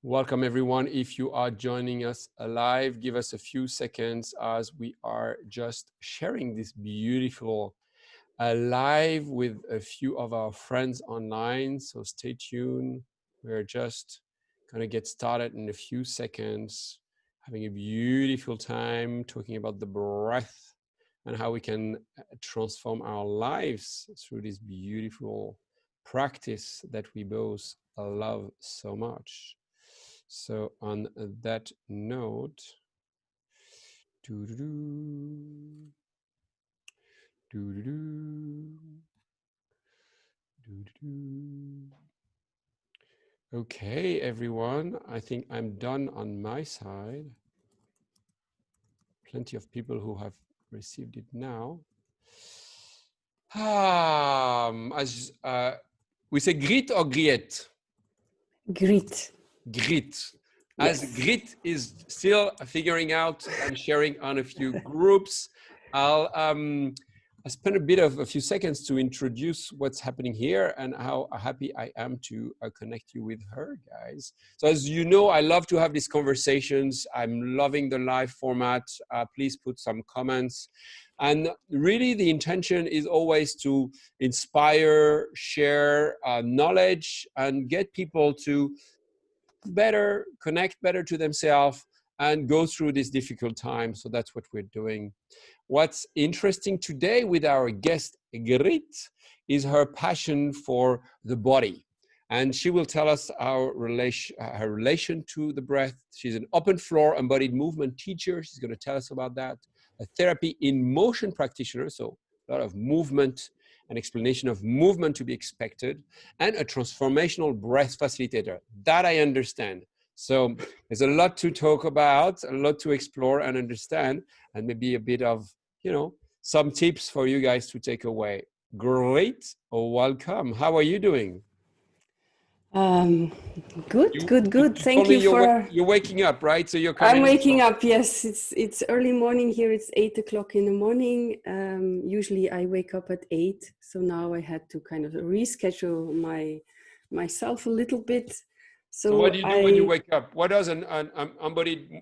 Welcome everyone. If you are joining us live, give us a few seconds as we are just sharing this beautiful live with a few of our friends online. So stay tuned. We're just going to get started in a few seconds, having a beautiful time talking about the breath and how we can transform our lives through this beautiful practice that we both love so much. So on that note, okay, everyone, I think I'm done on my side. Plenty of people who have received it now. As we say, Griet or Griet? Griet. Griet. Yes. As Griet is still figuring out and sharing on a few groups, I'll spend a few seconds to introduce what's happening here and how happy I am to connect you with her, guys. So as you know, I love to have these conversations. I'm loving the live format. Please put some comments. And really the intention is always to inspire, share knowledge, and get people to connect better to themselves and go through this difficult time. So that's what we're doing. What's interesting today with our guest, Griet, is her passion for the body. And she will tell us her relation to the breath. She's an open floor embodied movement teacher. She's going to tell us about that. A therapy in motion practitioner, so a lot of movement, an explanation of movement to be expected, and a transformational breath facilitator. That I understand. So there's a lot to talk about, a lot to explore and understand, and maybe a bit of, some tips for you guys to take away. Great. Welcome. How are you doing? Good. Thank you for. You're waking up, right? So you're coming. I'm waking up. Yes, it's early morning here. It's 8 o'clock in the morning. Usually I wake up at 8, so now I had to kind of reschedule myself a little bit. So what do you do when you wake up? What does an embodied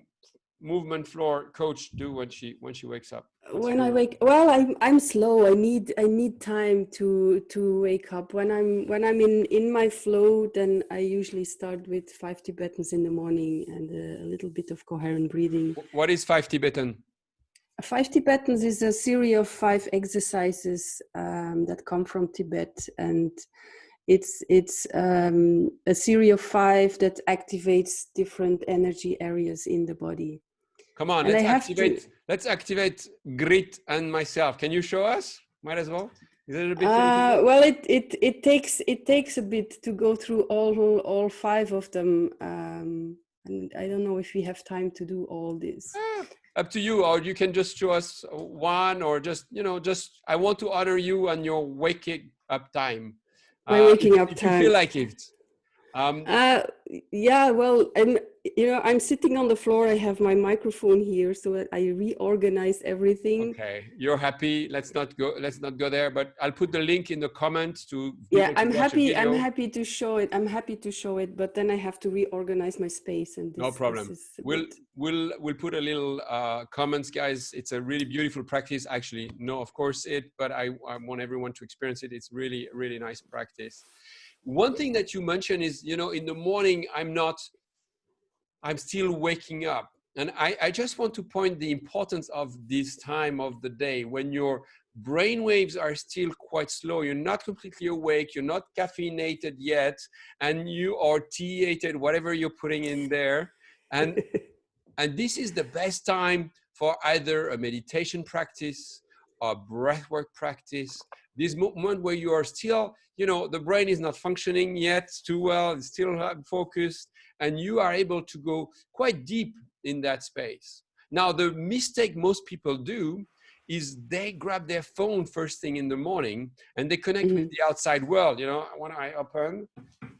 movement floor coach do when she wakes up? I'm slow. I need time to wake up. When I'm in my flow, then I usually start with 5 Tibetans in the morning and a little bit of coherent breathing. What is 5 Tibetan? 5 Tibetans is a series of 5 exercises that come from Tibet, and it's a series of 5 that activates different energy areas in the body. Come on, let's activate Griet and myself. Can you show us? Might as well. Is it a bit well, it takes a bit to go through all 5 of them, and I don't know if we have time to do all this. Up to you, or you can just show us one, or just I want to honor you on your waking up time. My waking up time. If you feel like it. Yeah, well, I'm sitting on the floor. I have my microphone here, so that I reorganize everything. Okay, you're happy. Let's not go there. But I'll put the link in the comments to. Yeah, I'm happy to show it. I'm happy to show it, but then I have to reorganize my space. And no problem. We'll put a little comments, guys. It's a really beautiful practice. Actually, no, of course but I want everyone to experience it. It's really nice practice. One thing that you mentioned is, in the morning, I'm still waking up. And I just want to point the importance of this time of the day when your brain waves are still quite slow. You're not completely awake. You're not caffeinated yet. And you are T-ated, whatever you're putting in there. And, and this is the best time for either a meditation practice or breathwork practice. This moment where you are still, the brain is not functioning yet too well, it's still focused, and you are able to go quite deep in that space. Now, the mistake most people do is they grab their phone first thing in the morning and they connect with the outside world, one eye open.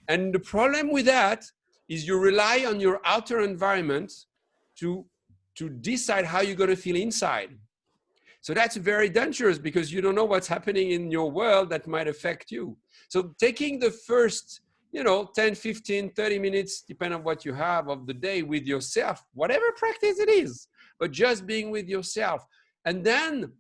And the problem with that is you rely on your outer environment to decide how you're going to feel inside. So that's very dangerous because you don't know what's happening in your world that might affect you. So taking the first 10, 15, 30 minutes, depending on what you have of the day with yourself, whatever practice it is, but just being with yourself. And then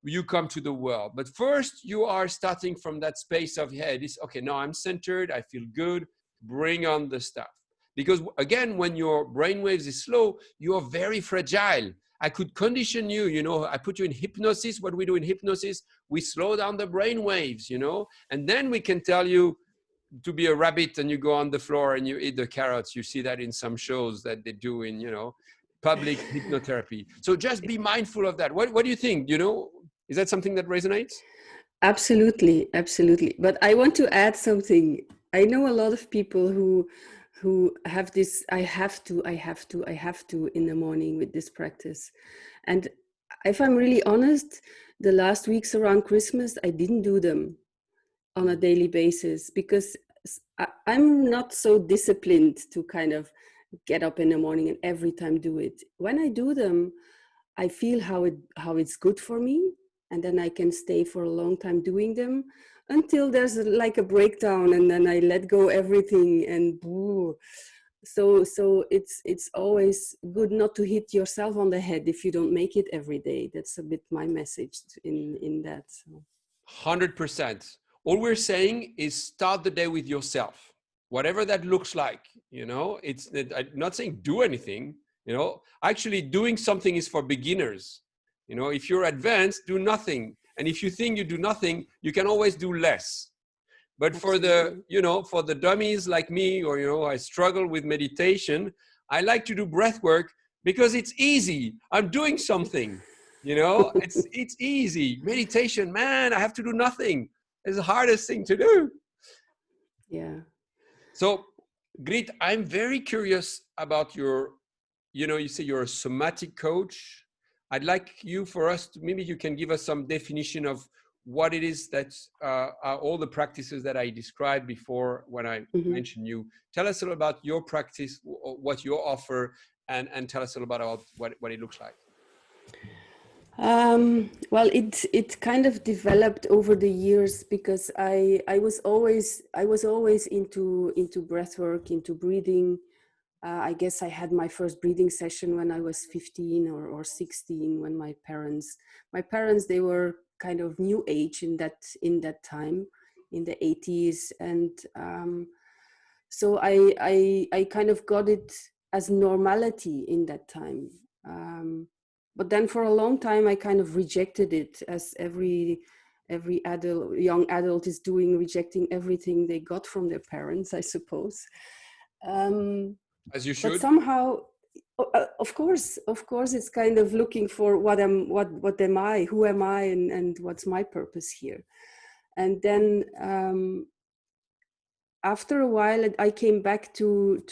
you come to the world. But first, you are starting from that space of, hey, okay, now I'm centered, I feel good, bring on the stuff. Because again, when your brainwaves is slow, you are very fragile. I could condition you, I put you in hypnosis. What we do in hypnosis, we slow down the brainwaves, and then we can tell you to be a rabbit and you go on the floor and you eat the carrots. You see that in some shows that they do in, public hypnotherapy. So just be mindful of that. What do you think? Is that something that resonates? Absolutely, absolutely. But I want to add something. I know a lot of people who have this I have to in the morning with this practice. And if I'm really honest, the last weeks around Christmas, I didn't do them on a daily basis because I'm not so disciplined to kind of get up in the morning and every time do it. When I do them, I feel how it's good for me, and then I can stay for a long time doing them until there's like a breakdown, and then I let go everything, and so it's always good not to hit yourself on the head if you don't make it every day. That's a bit my message in that. So. 100%. All we're saying is start the day with yourself, whatever that looks like. I'm not saying do anything. Actually doing something is for beginners. If you're advanced, do nothing. And if you think you do nothing, you can always do less. But Absolutely. For the dummies like me, or, I struggle with meditation, I like to do breath work because it's easy. I'm doing something, it's easy. Meditation, man, I have to do nothing. It's the hardest thing to do. Yeah. So, Griet, I'm very curious about you say you're a somatic coach. I'd like maybe you can give us some definition of what it is that are all the practices that I described before when I mentioned you. Tell us a little about your practice, what you offer, and tell us a little about what it looks like. Well, it kind of developed over the years because I was always into breathwork, into breathing. I guess I had my first breathing session when I was 15 or 16, when my parents, they were kind of new age in that time, in the 80s. And so I kind of got it as normality in that time. But then for a long time, I kind of rejected it, as every young adult is doing, rejecting everything they got from their parents, I suppose. As you should. But somehow, of course, it's kind of looking for what am I, who am I, and what's my purpose here. And then after a while, I came back to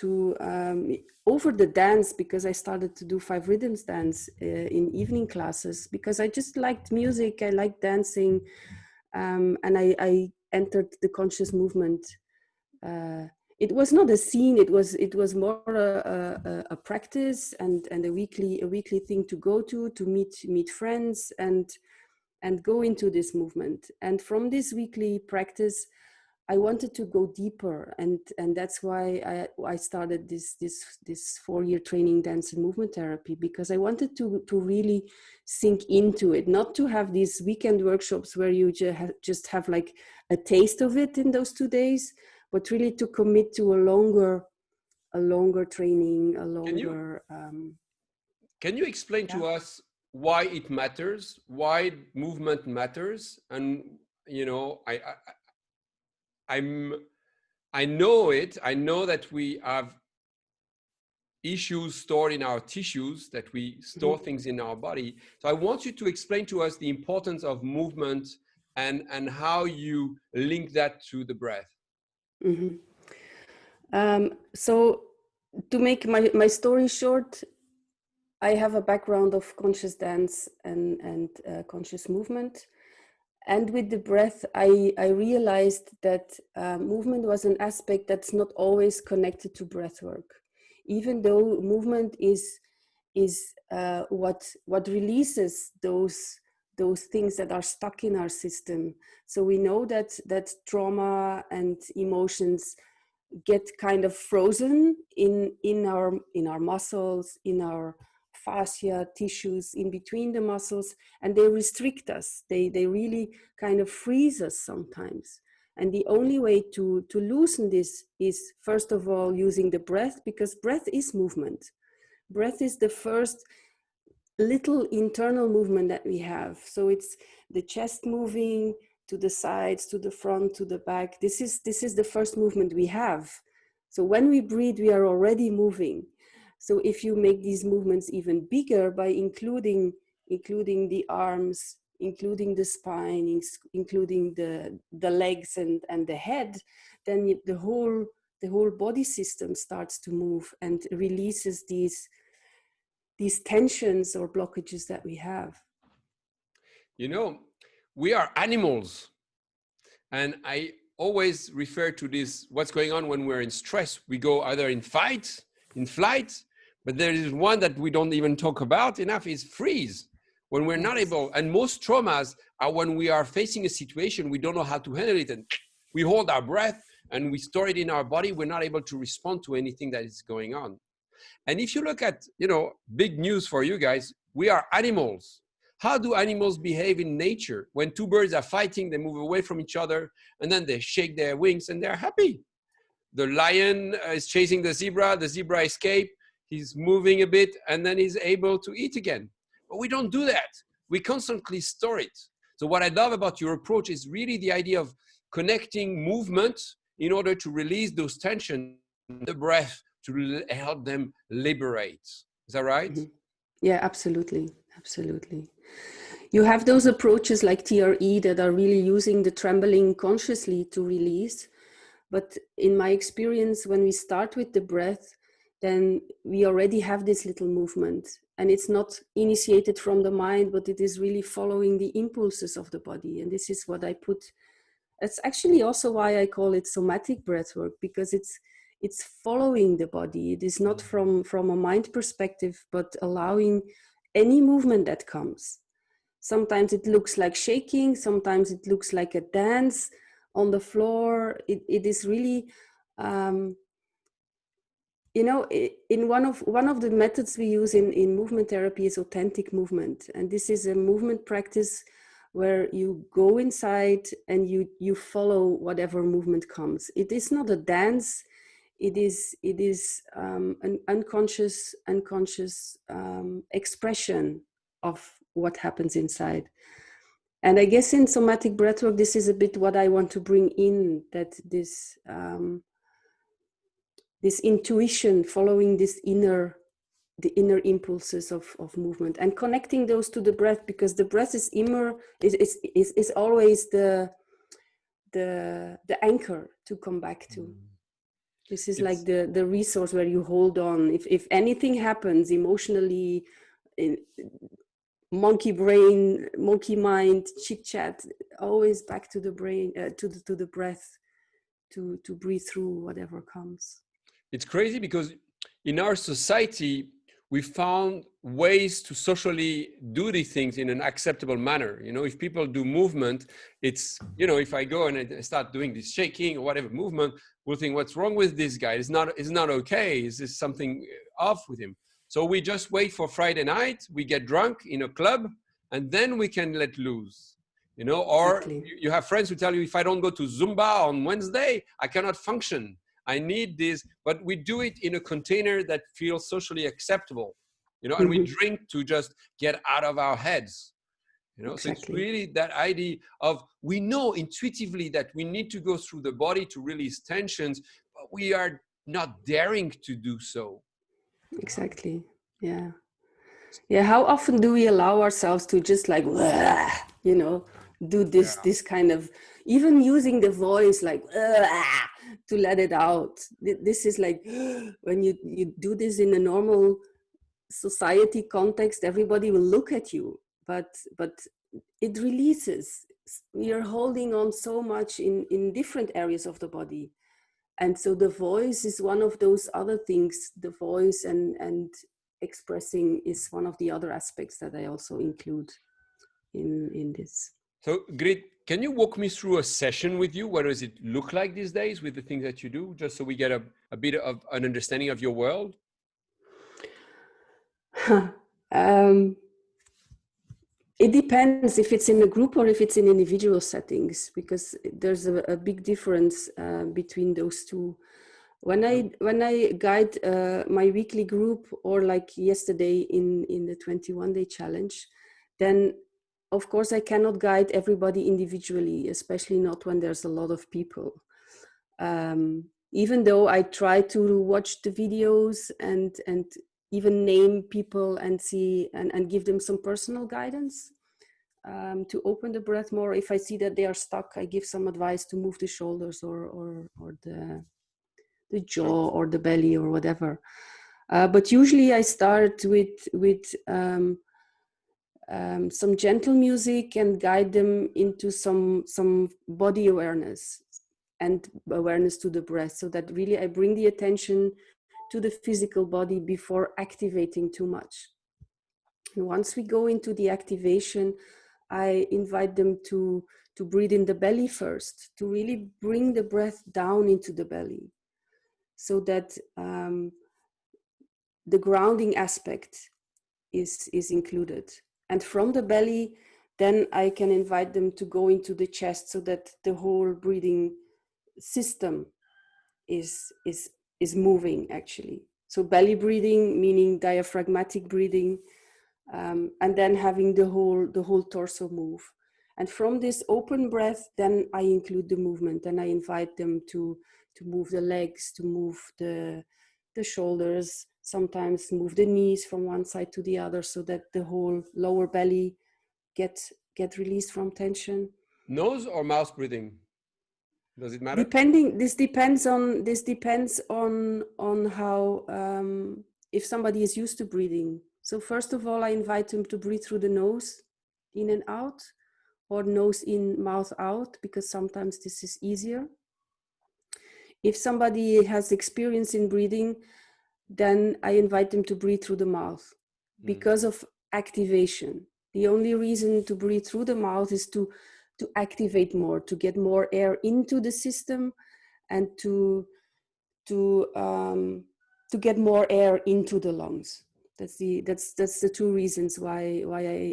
over the dance, because I started to do 5 rhythms dance in evening classes, because I just liked music, I liked dancing, and I entered the conscious movement. It was not a scene, it was more a practice and a weekly thing to go to meet friends and go into this movement. And from this weekly practice, I wanted to go deeper, and that's why I started this 4-year training, dance and movement therapy, because I wanted to really sink into it, not to have these weekend workshops where you just have like a taste of it in those 2 days, but really to commit to a longer training, a longer. Can you explain to us why it matters, why movement matters? And I know it. I know that we have issues stored in our tissues, that we store things in our body. So I want you to explain to us the importance of movement and how you link that to the breath. So to make my story short, I have a background of conscious dance and conscious movement. And with the breath, I realized that movement was an aspect that's not always connected to breath work. Even though movement is what releases those things that are stuck in our system. So we know that trauma and emotions get kind of frozen in our muscles, in our fascia tissues, in between the muscles, and they restrict us. They really kind of freeze us sometimes. And the only way to loosen this is, first of all, using the breath, because breath is movement. Breath is the first little internal movement that we have. So it's the chest moving to the sides, to the front, to the back. This is the first movement we have. So when we breathe, we are already moving. So if you make these movements even bigger by including the arms, including the spine, including the legs and the head, then the whole body system starts to move and releases these tensions or blockages that we have. You know, we are animals. And I always refer to this, what's going on when we're in stress. We go either in fight, in flight, but there is one that we don't even talk about enough, is freeze. When we're not able, and most traumas are when we are facing a situation, we don't know how to handle it, and we hold our breath and we store it in our body. We're not able to respond to anything that is going on. And if you look at, you know, big news for you guys, we are animals. How do animals behave in nature? When two birds are fighting, they move away from each other and then they shake their wings and they're happy. The lion is chasing the zebra escapes, he's moving a bit and then he's able to eat again. But we don't do that. We constantly store it. So what I love about your approach is really the idea of connecting movement in order to release those tensions, the breath, to help them liberate. Is that right? Mm-hmm. Yeah, absolutely. Absolutely. You have those approaches like TRE that are really using the trembling consciously to release. But in my experience, when we start with the breath, then we already have this little movement. And it's not initiated from the mind, but it is really following the impulses of the body. And this is what I put. That's actually also why I call it somatic breathwork, because it's following the body. It is not from a mind perspective, but allowing any movement that comes. Sometimes it looks like shaking, sometimes it looks like a dance on the floor. It is really, you know, in one of the methods we use in movement therapy is authentic movement. And this is a movement practice where you go inside and you follow whatever movement comes. It is not a dance. It is an unconscious expression of what happens inside. And I guess in somatic breathwork, this is a bit what I want to bring in, that this intuition, following the inner impulses of movement and connecting those to the breath, because the breath is always the anchor to come back to. This is like the resource where you hold on. If anything happens emotionally, in monkey brain, monkey mind, chit chat, always back to the brain, to the breath, to breathe through whatever comes. It's crazy because in our society, we found ways to socially do these things in an acceptable manner. You know, if people do movement, it's, you know, if I go and I start doing this shaking or whatever movement, we'll think, what's wrong with this guy? It's not okay. Is this something off with him? So we just wait for Friday night, we get drunk in a club, and then we can let loose. You know, or you have friends who tell you, if I don't go to Zumba on Wednesday, I cannot function. I need this, but we do it in a container that feels socially acceptable, you know, and we drink to just get out of our heads, you know. So it's really that idea of, we know intuitively that we need to go through the body to release tensions, but we are not daring to do so. Exactly. Yeah. Yeah. How often do we allow ourselves to just like, you know, do this kind of, even using the voice, like, to let it out. This is like, when you do this in a normal society context, everybody will look at you, but it releases. We are holding on so much in different areas of the body. And so the voice is one of those other things. The voice and expressing is one of the other aspects that I also include in this. So, Griet, can you walk me through a session with you? What does it look like these days with the things that you do, just so we get a bit of an understanding of your world? um, it depends if it's in a group or if it's in individual settings, because there's a big difference between those two. When I guide my weekly group, or like yesterday in the 21-day challenge, then of course I cannot guide everybody individually, especially not when there's a lot of people. Even though I try to watch the videos and even name people and see and give them some personal guidance to open the breath more. If I see that they are stuck, I give some advice to move the shoulders or the jaw or the belly or whatever. But usually I start with some gentle music and guide them into some body awareness and awareness to the breath, so that really I bring the attention to the physical body before activating too much. And once we go into the activation, I invite them to breathe in the belly first, to really bring the breath down into the belly, so that the grounding aspect is included. And from the belly, then I can invite them to go into the chest, so that the whole breathing system is moving actually. So belly breathing, meaning diaphragmatic breathing, and then having the whole torso move. And from this open breath, then I include the movement, and I invite them to move the legs, to move the shoulders, sometimes move the knees from one side to the other, so that the whole lower belly get released from tension. Nose or mouth breathing? Does it matter? This depends on how if somebody is used to breathing. So first of all, I invite them to breathe through the nose, in and out, or nose in, mouth out, because sometimes this is easier. If somebody has experience in breathing, then I invite them to breathe through the mouth because of activation. The only reason to breathe through the mouth is to activate more, to get more air into the system, and to get more air into the lungs. That's the two reasons why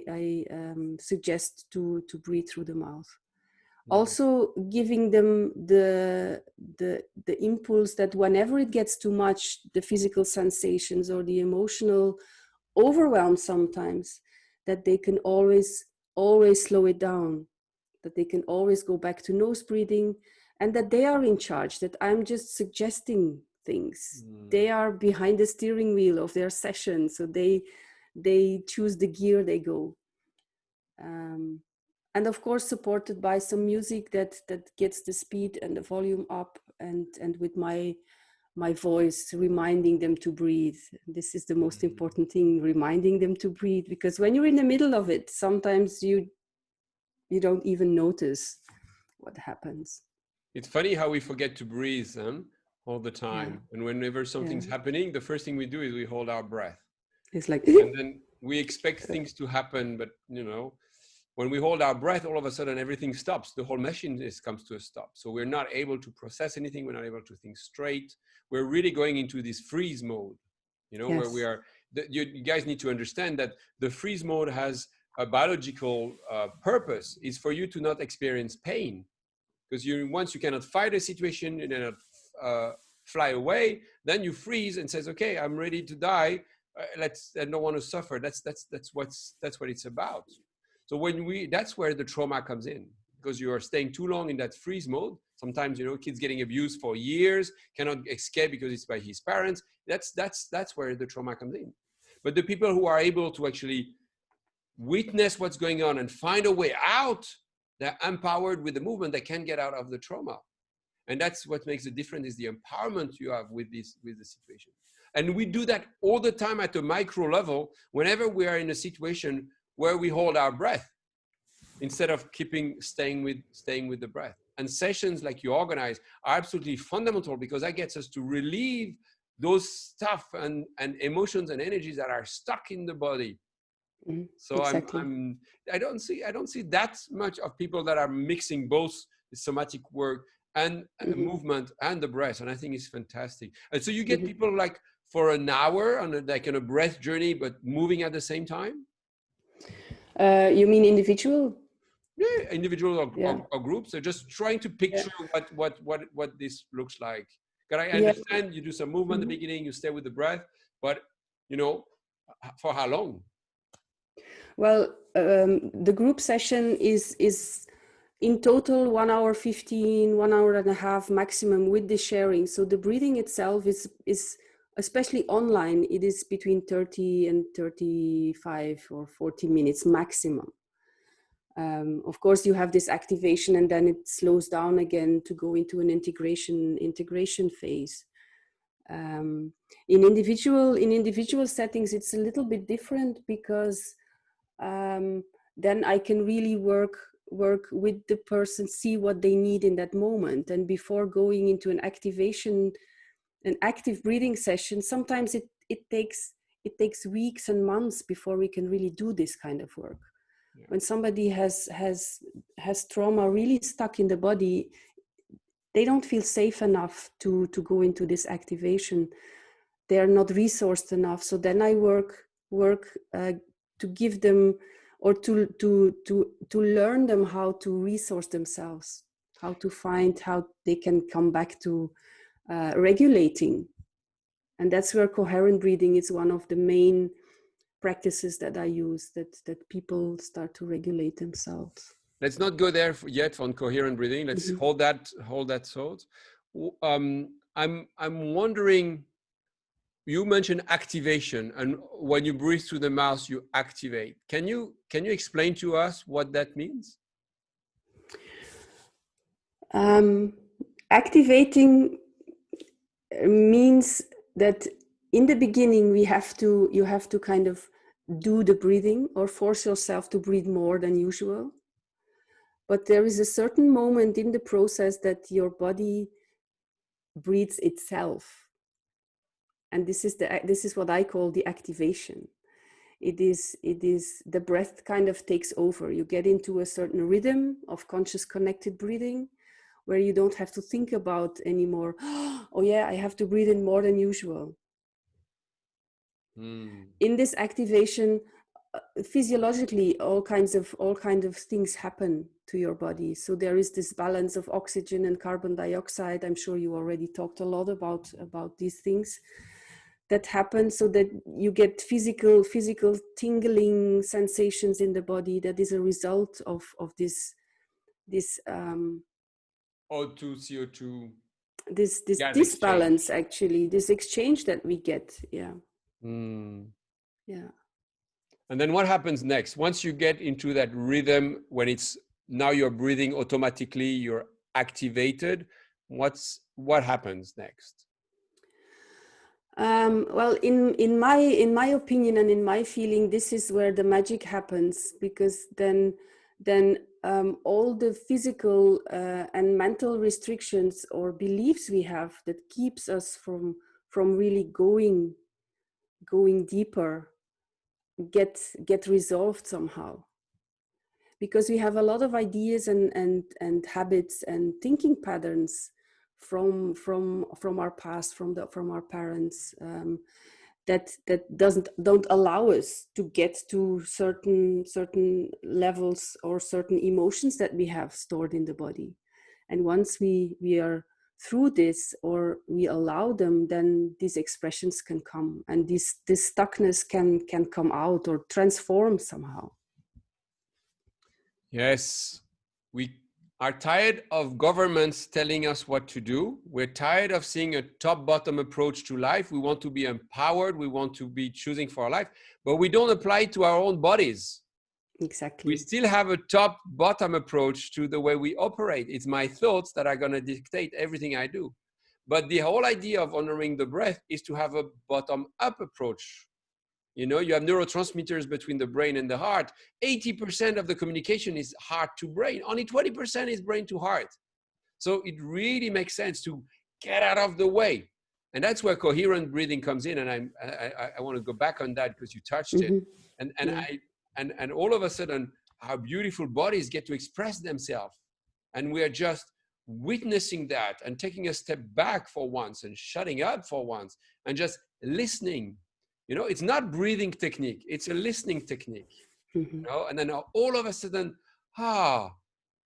I suggest to breathe through the mouth. Also giving them the impulse that whenever it gets too much, the physical sensations or the emotional overwhelm sometimes, that they can always slow it down, that they can always go back to nose breathing, and that they are in charge, that I'm just suggesting things. They are behind the steering wheel of their session, so they choose the gear they go. And of course supported by some music that gets the speed and the volume up, and with my voice reminding them to breathe. This is the most important thing, reminding them to breathe, because when you're in the middle of it, sometimes you don't even notice what happens. It's funny how we forget to breathe all the time. Yeah. And whenever something's happening, the first thing we do is we hold our breath. It's like, And then we expect things to happen, but when we hold our breath, all of a sudden everything stops. The whole machine comes to a stop. So we're not able to process anything. We're not able to think straight. We're really going into this freeze mode, where we are. You guys need to understand that the freeze mode has a biological purpose. Is for you to not experience pain, because once you cannot fight a situation, you cannot fly away. Then you freeze and says, "Okay, I'm ready to die. I don't want to suffer." That's what it's about. So that's where the trauma comes in, because you are staying too long in that freeze mode. Sometimes, kids getting abused for years, cannot escape because it's by his parents. That's where the trauma comes in. But the people who are able to actually witness what's going on and find a way out, they're empowered with the movement. They can get out of the trauma. And that's what makes the difference, is the empowerment you have with the situation. And we do that all the time at a micro level, whenever we are in a situation where we hold our breath, instead of staying with the breath. And sessions like you organize are absolutely fundamental, because that gets us to relieve those stuff and emotions and energies that are stuck in the body. So Exactly. I don't see that much of people that are mixing both the somatic work and movement and the breath, and I think it's fantastic. And so you get people like for an hour on a breath journey, but moving at the same time. You mean individual? Yeah, individual Yeah. or groups. So just trying to picture what this looks like. Because I Yeah. understand you do some movement at the beginning, you stay with the breath, but you know, for how long? Well, the group session is in total 1 hour 15, 1 hour and a half maximum with the sharing. So the breathing itself is especially online, it is between 30 and 35 or 40 minutes maximum. Of course, you have this activation, and then it slows down again to go into an integration phase. In individual settings, it's a little bit different, because then I can really work with the person, see what they need in that moment. And before going into an active breathing session, sometimes it takes weeks and months before we can really do this kind of work. Yeah. When somebody has trauma really stuck in the body, they don't feel safe enough to go into this activation. They're not resourced enough. So then I work to give them, or to learn them how to resource themselves, how to find how they can come back to regulating. And that's where coherent breathing is one of the main practices that I use, that people start to regulate themselves. Let's not go there yet on coherent breathing. Let's hold that thought. I'm wondering, you mentioned activation, and when you breathe through the mouth, you activate. Can you explain to us what that means? Activating means that in the beginning you have to kind of do the breathing, or force yourself to breathe more than usual. But there is a certain moment in the process that your body breathes itself. And this is what I call the activation. It is the breath kind of takes over. You get into a certain rhythm of conscious connected breathing, where you don't have to think about anymore, oh yeah, I have to breathe in more than usual. In this activation, physiologically, all kinds of things happen to your body. So there is this balance of oxygen and carbon dioxide. I'm sure you already talked a lot about these things that happen, so that you get physical tingling sensations in the body. That is a result of this O2, CO2, this disbalance, actually, this exchange that we get. Yeah. Yeah. And then what happens next? Once you get into that rhythm, when it's now you're breathing automatically, you're activated, what happens next? Well, in my opinion and in my feeling, this is where the magic happens, because then all the physical and mental restrictions or beliefs we have that keeps us from really going deeper get resolved somehow. Because we have a lot of ideas and habits and thinking patterns from our past, from our parents, that don't allow us to get to certain levels or certain emotions that we have stored in the body. And once we are through this, or we allow them, then these expressions can come, and this stuckness can come out or transform somehow. Yes, we are tired of governments telling us what to do. We're tired of seeing a top-bottom approach to life. We want to be empowered. We want to be choosing for our life, but we don't apply it to our own bodies. Exactly. We still have a top-bottom approach to the way we operate. It's my thoughts that are going to dictate everything I do. But the whole idea of honoring the breath is to have a bottom-up approach. You know, you have neurotransmitters between the brain and the heart. 80% of the communication is heart to brain. Only 20% is brain to heart. So it really makes sense to get out of the way. And that's where coherent breathing comes in. And I want to go back on that because you touched it. And and all of a sudden our beautiful bodies get to express themselves, and we are just witnessing that and taking a step back for once and shutting up for once and just listening. You know, it's not breathing technique, it's a listening technique. Mm-hmm. You know, and then all of a sudden,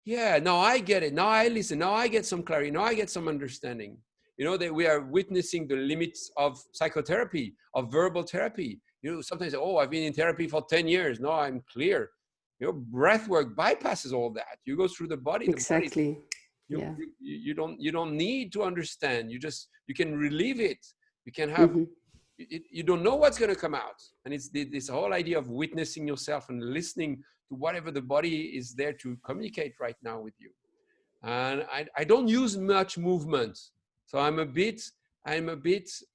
yeah, now I get it. Now I listen. Now I get some clarity. Now I get some understanding. You know, that we are witnessing the limits of psychotherapy, of verbal therapy. You know, sometimes, oh, I've been in therapy for 10 years. Now I'm clear. You know, breath work bypasses all that. You go through the body. Exactly. The body, Yeah. you don't need to understand. You can relieve it. You can have, Mm-hmm. you don't know what's going to come out. And it's this whole idea of witnessing yourself and listening to whatever the body is there to communicate right now with you. And I don't use much movement. So I'm a bit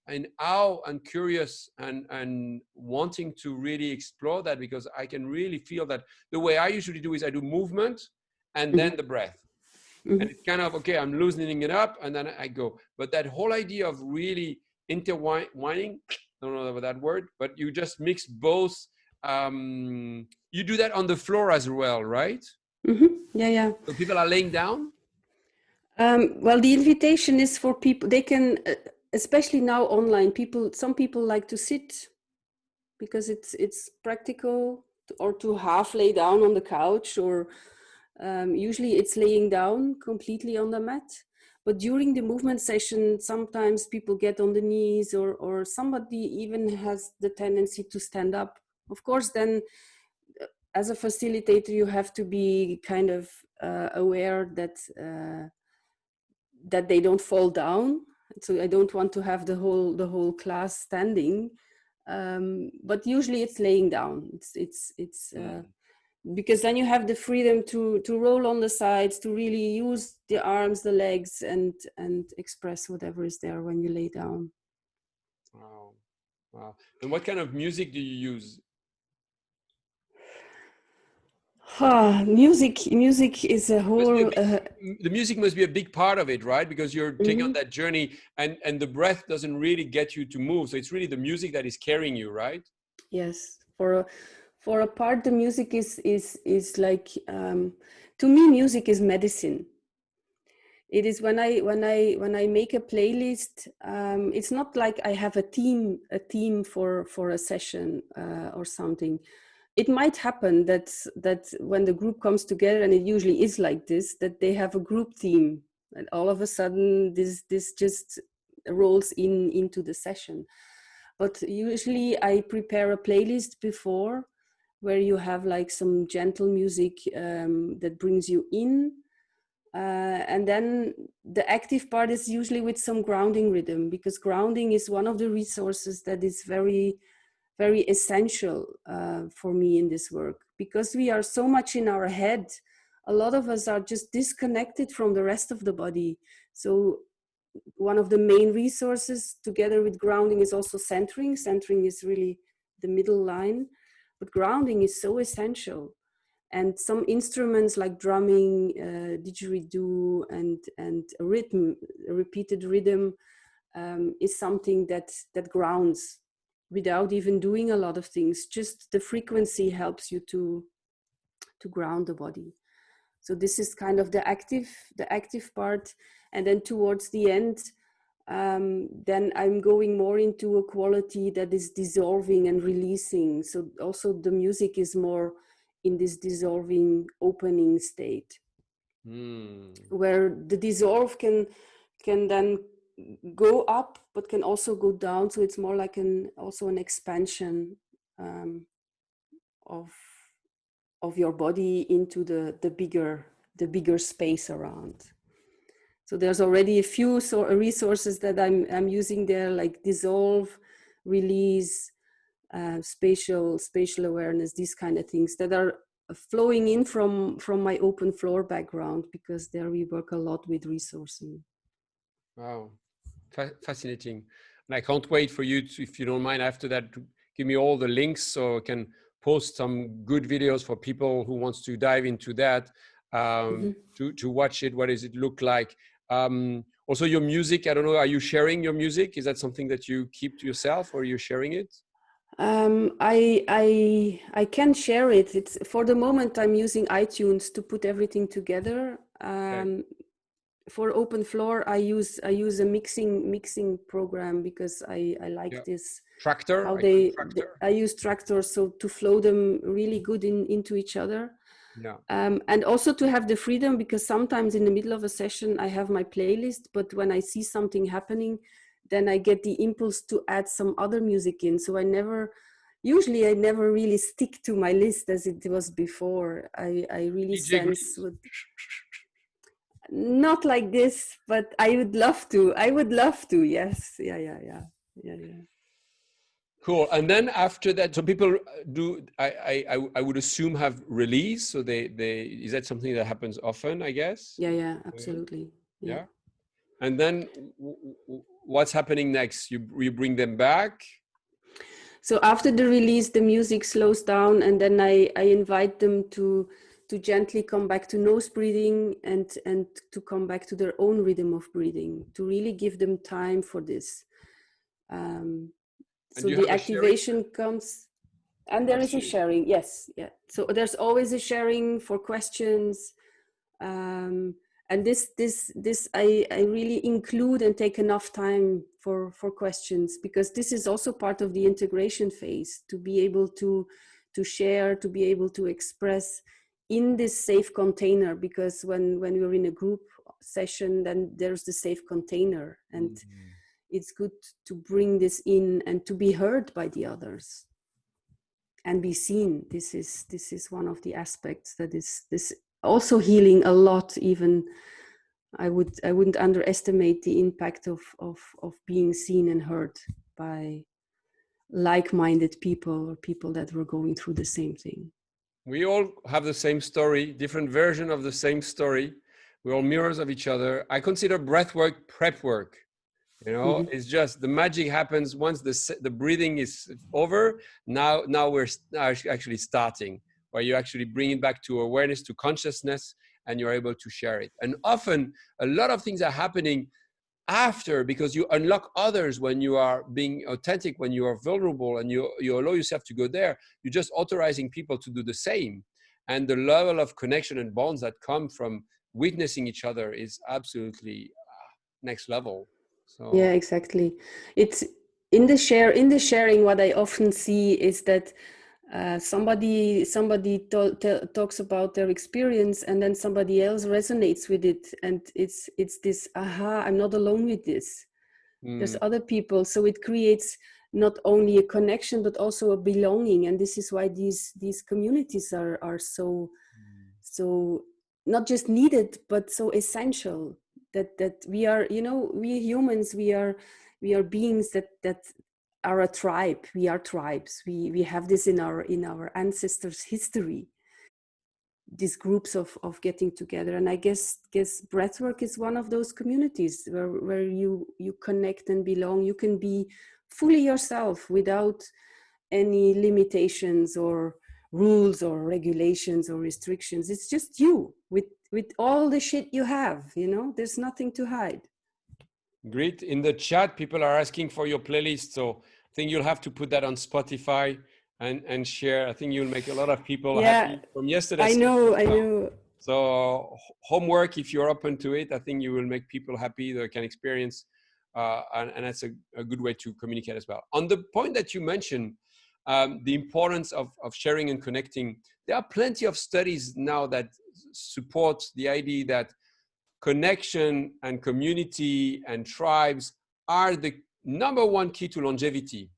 in awe and curious and wanting to really explore that, because I can really feel that the way I usually do is I do movement and then the breath. Mm-hmm. And it's kind of, okay, I'm loosening it up and then I go. But that whole idea of really intertwining, I don't know about that word, but you just mix both. You do that on the floor as well, right? Mm-hmm. Yeah, yeah. So people are laying down? Well, the invitation is for people, they can, especially now online, some people like to sit because it's practical, or to half lay down on the couch, or usually it's laying down completely on the mat. But during the movement session, sometimes people get on the knees, or somebody even has the tendency to stand up. Of course, then as a facilitator, you have to be kind of aware that they don't fall down. So I don't want to have the whole class standing, but usually it's laying down. It's because then you have the freedom to roll on the sides, to really use the arms, the legs, and express whatever is there when you lay down. Wow, wow! And what kind of music do you use? Music is a whole. The music must be a big part of it, right? Because you're taking on that journey, and the breath doesn't really get you to move. So it's really the music that is carrying you, right? Yes, for a part, the music is like, to me, music is medicine. It is when I make a playlist. It's not like I have a theme for a session or something. It might happen that when the group comes together, and it usually is like this, that they have a group theme, and all of a sudden this just rolls into the session. But usually I prepare a playlist before, where you have like some gentle music that brings you in. And then the active part is usually with some grounding rhythm, because grounding is one of the resources that is very, very essential for me in this work. Because we are so much in our head, a lot of us are just disconnected from the rest of the body. So one of the main resources together with grounding is also centering. Centering is really the middle line, but grounding is so essential. And some instruments like drumming, didgeridoo, and a rhythm, a repeated rhythm, is something that grounds without even doing a lot of things. Just the frequency helps you to ground the body. So this is kind of the active part. And then towards the end, then I'm going more into a quality that is dissolving and releasing. So also the music is more in this dissolving, opening state, where the dissolve can then go up, but can also go down. So it's more like also an expansion of your body into the bigger space around. So there's already a few resources that I'm using there, like dissolve, release, spatial awareness, these kind of things that are flowing in from my open floor background, because there we work a lot with resourcing. Wow, fascinating. And I can't wait for you to, if you don't mind, after that, to give me all the links so I can post some good videos for people who wants to dive into that, to watch it. What does it look like? Also your music, I don't know, are you sharing your music? Is that something that you keep to yourself, or are you sharing it? I can share it. It's for the moment I'm using iTunes to put everything together. Okay. For Open Floor, I use a mixing program because I like Yeah. this. Tractor. How I use they Tractor. I use Tractor so to flow them really good into each other. Yeah. And also to have the freedom, because sometimes in the middle of a session I have my playlist, but when I see something happening, then I get the impulse to add some other music in. So I never really stick to my list as it was before. I really DJ sense Grease. not like this, but I would love to. I would love to. Yes. Yeah. Cool. And then after that, so people do. I would assume have release. So they is that something that happens often? I guess. Yeah. Absolutely. Yeah. Yeah. And then what's happening next? You bring them back. So after the release, the music slows down, and then I invite them to gently come back to nose breathing and to come back to their own rhythm of breathing, to really give them time for this. And So you the have a sharing. activation comes, and there is a Absolutely. sharing. Yes, yeah. So there's always a sharing for questions. And this I really include and take enough time for questions, because this is also part of the integration phase, to be able to share, to be able to express in this safe container. Because when we're in a group session, then there's the safe container, and it's good to bring this in and to be heard by the others and be seen. This is one of the aspects that is this also healing a lot. Even I wouldn't underestimate the impact of being seen and heard by like-minded people, or people that were going through the same thing. We all have the same story, different version of the same story. We're all mirrors of each other. I consider breathwork prep work. You know, it's just the magic happens once the breathing is over. Now we're actually starting, where you actually bring it back to awareness, to consciousness, and you're able to share it. And often a lot of things are happening after, because you unlock others when you are being authentic, when you are vulnerable, and you allow yourself to go there. You're just authorizing people to do the same. And the level of connection and bonds that come from witnessing each other is absolutely next level. So Yeah, exactly. It's in the sharing. What I often see is that somebody talks about their experience, and then somebody else resonates with it, and it's this aha, I'm not alone with this. There's other people, so it creates not only a connection but also a belonging. And this is why these communities are so not just needed but so essential. That we are, we humans, we are beings that are a tribe. We are tribes. We have this in our ancestors' history, these groups of getting together. And I guess breathwork is one of those communities where you connect and belong. You can be fully yourself without any limitations or rules or regulations or restrictions. It's just you with all the shit you have, there's nothing to hide. Great. In the chat, people are asking for your playlist. So I think you'll have to put that on Spotify and share. I think you'll make a lot of people Yeah, happy from yesterday's I session. know. So homework, if you're open to it, I think you will make people happy. They can experience, and that's a good way to communicate as well. On the point that you mentioned, the importance of sharing and connecting, there are plenty of studies now that support the idea that connection and community and tribes are the number one key to longevity.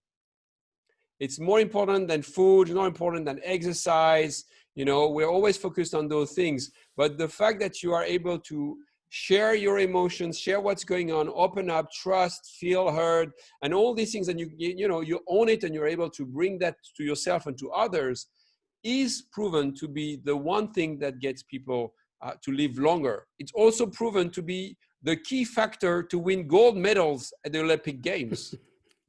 It's more important than food, more important than exercise. We're always focused on those things. But the fact that you are able to share your emotions, share what's going on, open up, trust, feel heard, and all these things, and you own it, and you're able to bring that to yourself and to others, is proven to be the one thing that gets people to live longer. It's also proven to be the key factor to win gold medals at the Olympic Games.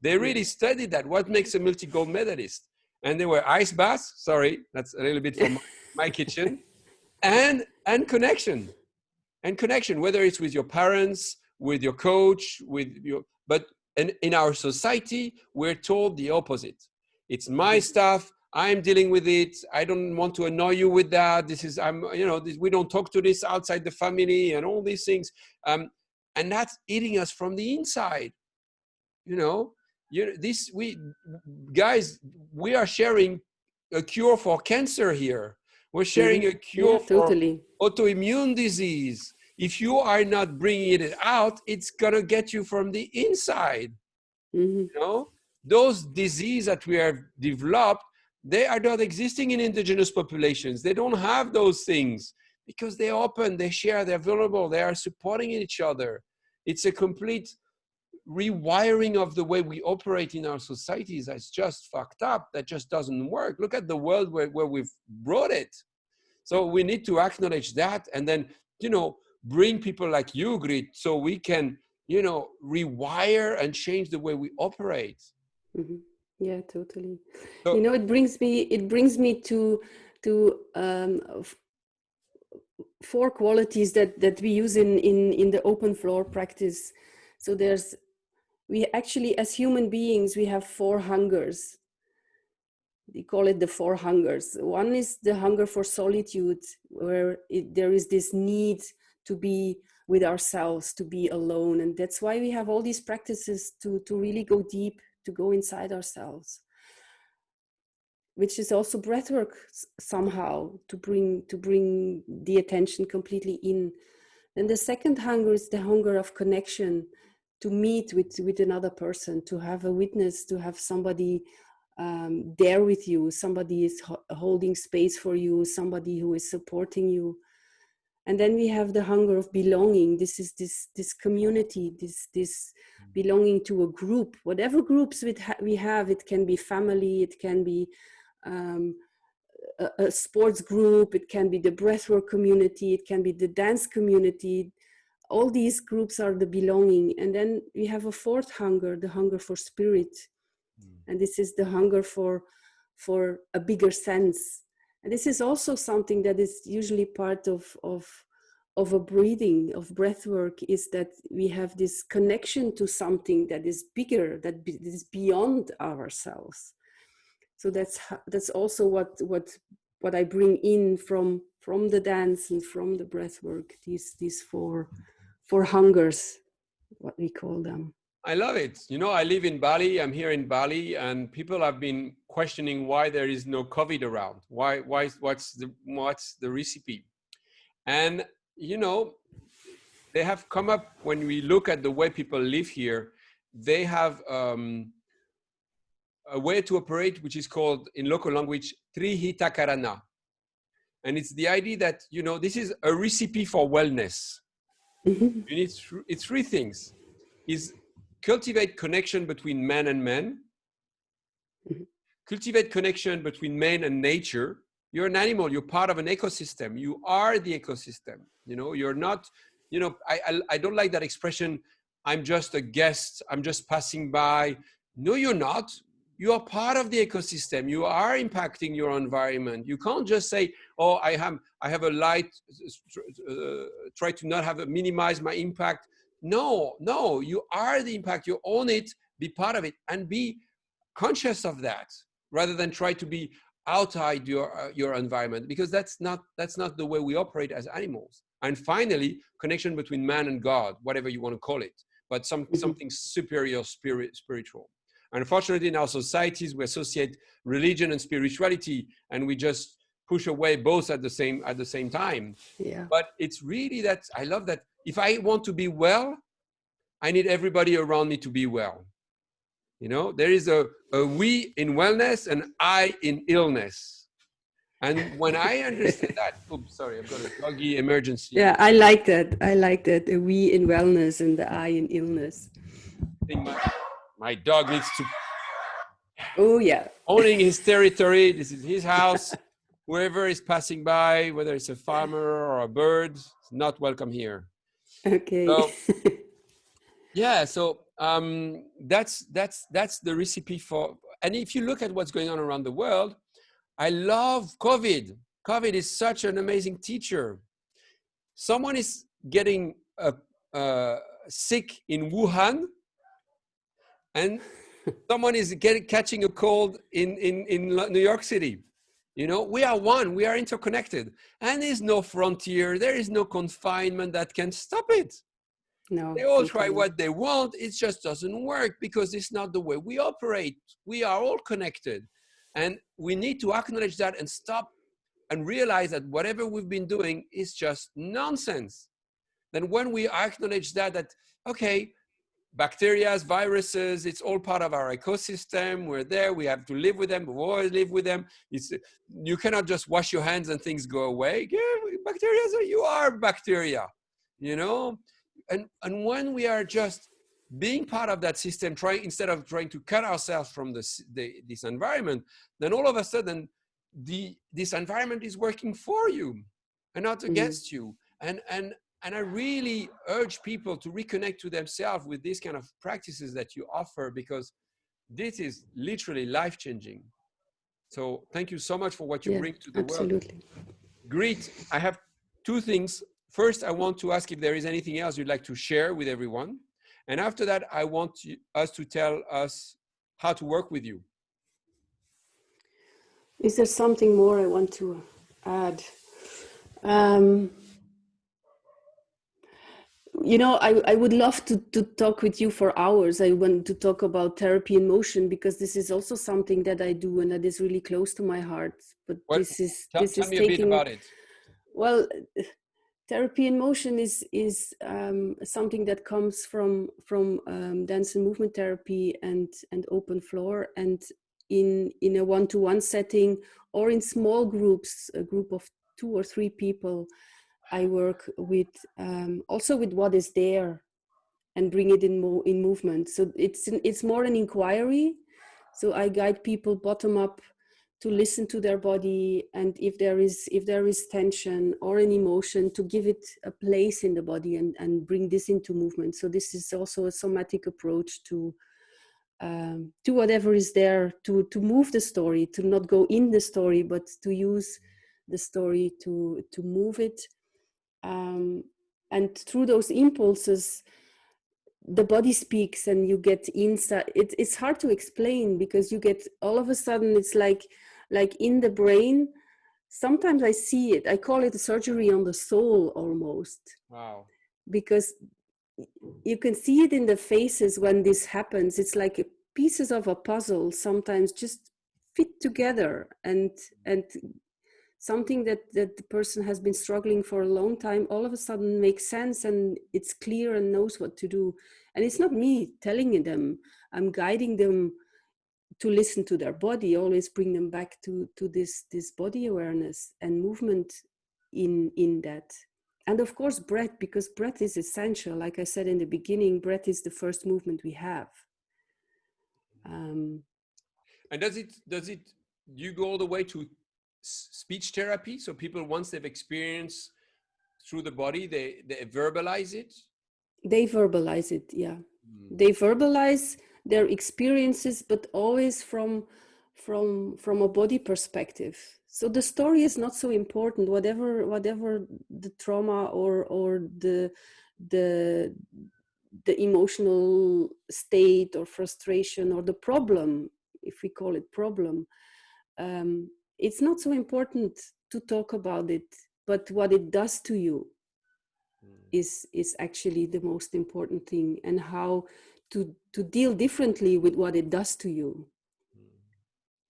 They really studied that. What makes a multi-gold medalist? And they were ice baths. Sorry, that's a little bit from my kitchen. And connection. And connection, whether it's with your parents, with your coach, but in our society, we're told the opposite. It's my stuff. I'm dealing with it. I don't want to annoy you with that. We don't talk to this outside the family and all these things. And that's eating us from the inside. Guys, we are sharing a cure for cancer here. We're sharing a cure for autoimmune disease. If you are not bringing it out, it's gonna get you from the inside. Those diseases that we have developed, they are not existing in indigenous populations. They don't have those things because they're open, they share, they're vulnerable, they are supporting each other. It's a complete rewiring of the way we operate in our societies that's just fucked up, that just doesn't work. Look at the world where we've brought it. So we need to acknowledge that and then, bring people like you, Griet, so we can, rewire and change the way we operate. Mm-hmm. Yeah, totally. So, it brings me to 4 qualities that we use in the open floor practice. So we actually, as human beings, we have 4 hungers. We call it the 4 hungers. One is the hunger for solitude, where there is this need to be with ourselves, to be alone. And that's why we have all these practices to really go deep, to go inside ourselves, which is also breathwork somehow, to bring the attention completely in. And the second hunger is the hunger of connection, to meet with another person, to have a witness, to have somebody there with you, somebody is holding space for you, somebody who is supporting you. And then we have the hunger of belonging. This is this community, this belonging to a group, whatever groups we have. It can be family, it can be a sports group, it can be the breathwork community, it can be the dance community. All these groups are the belonging. And then we have a 4th hunger, the hunger for spirit. And this is the hunger for a bigger sense. And this is also something that is usually part of a breathing, of breath work, is that we have this connection to something that is bigger, that is beyond ourselves. So that's also what I bring in from the dance and from the breath work, these four hungers, what we call them. I love it. I live in Bali. I'm here in Bali, and people have been questioning why there is no COVID around. Why? What's the recipe? And they have come up, when we look at the way people live here, they have a way to operate which is called in local language Trihitakarana, and it's the idea that this is a recipe for wellness. You need it's 3 things: is cultivate connection between man and man, cultivate connection between man and nature. You're an animal, you're part of an ecosystem, you are the ecosystem. You're not, I don't like that expression, I'm just a guest, I'm just passing by. No, you're not. You are part of the ecosystem. You are impacting your environment. You can't just say, oh, I have a light, try to not minimize my impact. No, you are the impact. You own it, be part of it, and be conscious of that, rather than try to be outside your environment, because that's not the way we operate as animals. And finally, connection between man and God, whatever you want to call it, but something superior, spiritual. Unfortunately, in our societies, we associate religion and spirituality, and we just push away both at the same time. Yeah. But it's really that I love that. If I want to be well, I need everybody around me to be well. There is a we in wellness and I in illness. And when I understand that, oops, sorry, I've got a doggy emergency. Yeah, I like that. The we in wellness and the I in illness. I think my dog needs to. Oh yeah. Owning his territory. This is his house. Whoever is passing by, whether it's a farmer or a bird, is not welcome here. Okay. So, yeah. So that's the recipe for. And if you look at what's going on around the world, I love COVID. COVID is such an amazing teacher. Someone is getting sick in Wuhan, and Someone is catching a cold in New York City. You know, we are one, we are interconnected, and there's no frontier, there is no confinement that can stop it. No, They all totally. try what they want, it just doesn't work because it's not the way we operate. We are all connected, and we need to acknowledge that and stop and realize that whatever we've been doing is just nonsense. Then when we acknowledge that okay, bacteria, viruses, it's all part of our ecosystem. We're there, we have to live with them, we always live with them. You cannot just wash your hands and things go away. Yeah, bacteria, you are bacteria, you know? And when we are just being part of that system, instead of trying to cut ourselves from this environment, then all of a sudden, this environment is working for you and not against you. And I really urge people to reconnect to themselves with these kind of practices that you offer, because this is literally life-changing. So thank you so much for what you bring to the absolutely. world. Griet, I have two things. First, I want to ask if there is anything else you'd like to share with everyone. And after that, I want us to tell us how to work with you. Is there something more I want to add? You know, I would love to talk with you for hours. I want to talk about therapy in motion, because this is also something that I do and that is really close to my heart. But Tell me a bit about it. Well, therapy in motion is something that comes from dance and movement therapy and open floor, and in a one-to-one setting or in small groups, a group of 2 or 3 people. I work with also with what is there and bring it in movement. So it's more an inquiry. So I guide people bottom up to listen to their body, and if there is tension or an emotion, to give it a place in the body and bring this into movement. So this is also a somatic approach to whatever is there, to move the story, to not go in the story, but to use the story to move it. And through those impulses, the body speaks, and you get insight. It's hard to explain, because you get, all of a sudden, it's like in the brain. Sometimes I see it. I call it a surgery on the soul almost. Wow. Because you can see it in the faces when this happens. It's like pieces of a puzzle sometimes just fit together, and something that the person has been struggling for a long time all of a sudden makes sense, and it's clear and knows what to do. And it's not me telling them, I'm guiding them to listen to their body, always bring them back to this body awareness and movement in that. And of course breath, because breath is essential. Like I said in the beginning, breath is the first movement we have. And does it you go all the way to speech therapy? So people, once they've experienced through the body, they verbalize it? They verbalize it, yeah. They verbalize their experiences, but always from a body perspective. So the story is not so important. Whatever the trauma or the emotional state or frustration or the problem, if we call it problem, it's not so important to talk about it, but what it does to you is actually the most important thing, and how to deal differently with what it does to you.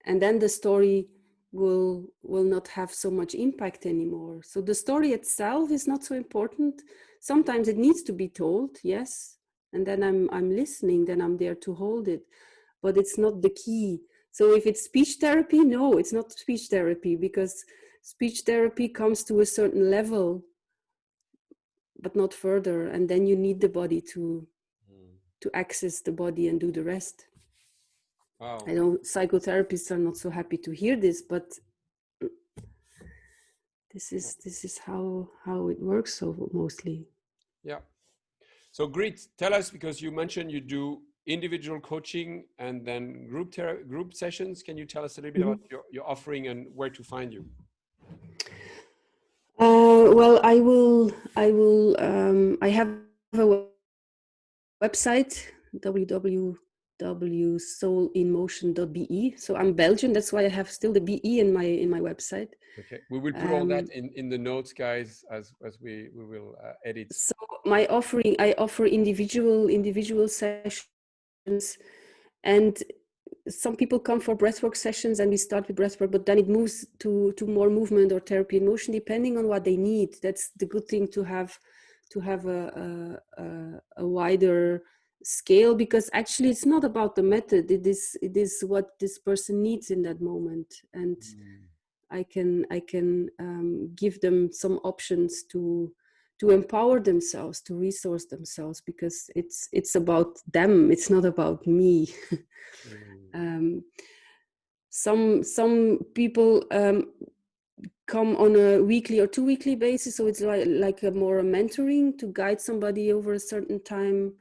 And then the story will not have so much impact anymore. So the story itself is not so important. Sometimes it needs to be told, yes, and then I'm listening, then I'm there to hold it, but it's not the key. So if it's speech therapy, no, it's not speech therapy, because speech therapy comes to a certain level, but not further, and then you need the body to access the body and do the rest. Wow. I know psychotherapists are not so happy to hear this, but this is how it works, so mostly. Yeah. So Griet, tell us, because you mentioned you do individual coaching and then group sessions. Can you tell us a little bit about your offering and where to find you? Well, I have a website, www.griet.com, soulinmotion.be. So I'm Belgian, that's why I have still the BE in my website. Okay, we will put all that in the notes, guys, as we will edit. So my offering, I offer individual sessions, and some people come for breathwork sessions, and we start with breathwork, but then it moves to more movement or therapy in motion, depending on what they need. That's the good thing, to have a wider scale, because actually it's not about the method. It is what this person needs in that moment, and I can give them some options to empower themselves, to resource themselves, because it's about them. It's not about me. Some people come on a weekly or 2 weekly basis, so it's like a more mentoring to guide somebody over a certain time,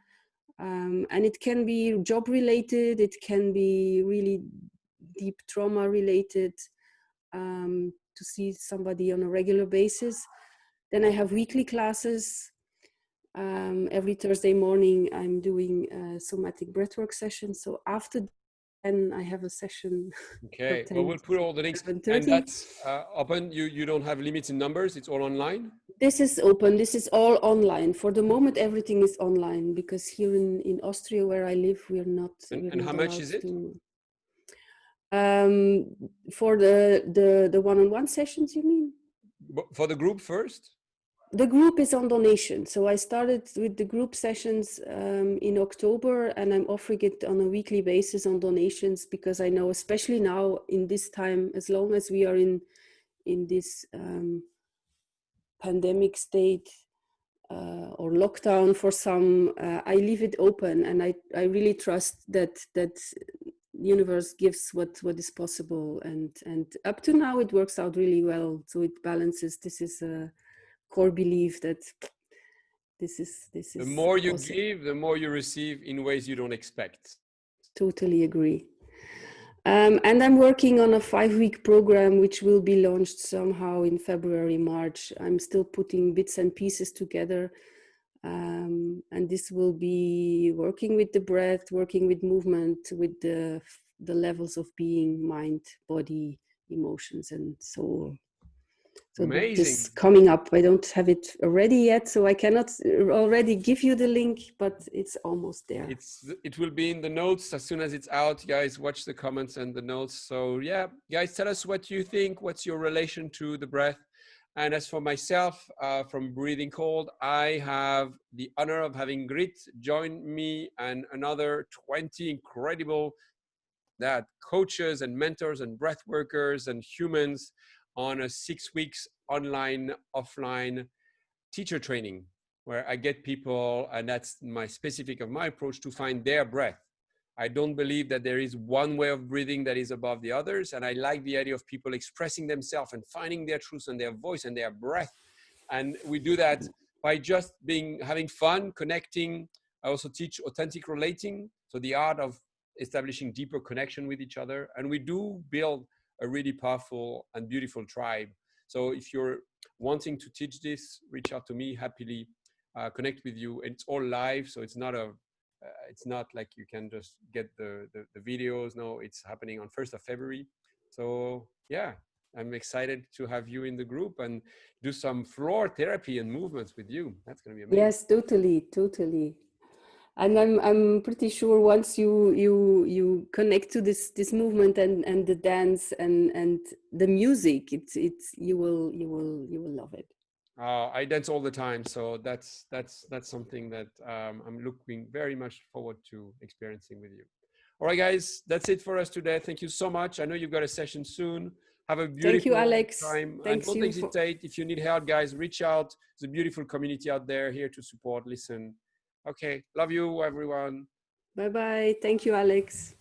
and it can be job related, it can be really deep trauma related, to see somebody on a regular basis. Then I have weekly classes. Every Thursday morning I'm doing a somatic breathwork session, so after then I have a session. Okay, well, we'll put all the links, and that's open. You don't have limits in numbers, it's all online? This is open, this is all online. For the moment everything is online, because here in Austria where I live, we're not how much is it? For the one-on-one sessions, you mean? For the group first? The group is on donation. So I started with the group sessions in October, and I'm offering it on a weekly basis on donations, because I know, especially now in this time, as long as we are in this pandemic state or lockdown for some, I leave it open, and I really trust that universe gives what is possible, and up to now it works out really well. So it balances. This is a core belief that this is the more you give, the more you receive in ways you don't expect. Totally agree. And I'm working on a 5-week program which will be launched somehow in February, March. I'm still putting bits and pieces together, and this will be working with the breath, working with movement, with the levels of being, mind, body, emotions, and soul. So amazing. This is coming up. I don't have it ready yet, so I cannot already give you the link, but it's almost there. It will be in the notes as soon as it's out. Guys, watch the comments and the notes. So yeah, guys, tell us what you think. What's your relation to the breath? And as for myself, from Breathing Cold, I have the honor of having Griet join me and another 20 incredible coaches and mentors and breath workers and humans on a 6 weeks online, offline teacher training, where I get people, and that's my specific of my approach, to find their breath. I don't believe that there is one way of breathing that is above the others. And I like the idea of people expressing themselves and finding their truth and their voice and their breath. And we do that by just having fun, connecting. I also teach authentic relating, so the art of establishing deeper connection with each other. And we do build a really powerful and beautiful tribe. So if you're wanting to teach this, reach out to me, happily connect with you. And it's all live, so it's not like you can just get the videos. No, it's happening on 1st of February. So yeah, I'm excited to have you in the group and do some floor therapy and movements with you. That's going to be amazing. Yes, totally. And I'm pretty sure once you connect to this movement and the dance and the music, you will love it. I dance all the time, so that's something that I'm looking very much forward to experiencing with you. All right, guys, that's it for us today. Thank you so much. I know you've got a session soon. Have a beautiful Thank you, Alex. time. Thanks, and don't hesitate. If you need help, guys, reach out. There's a beautiful community out there here to support, listen. Okay, love you, everyone. Bye-bye. Thank you, Alex.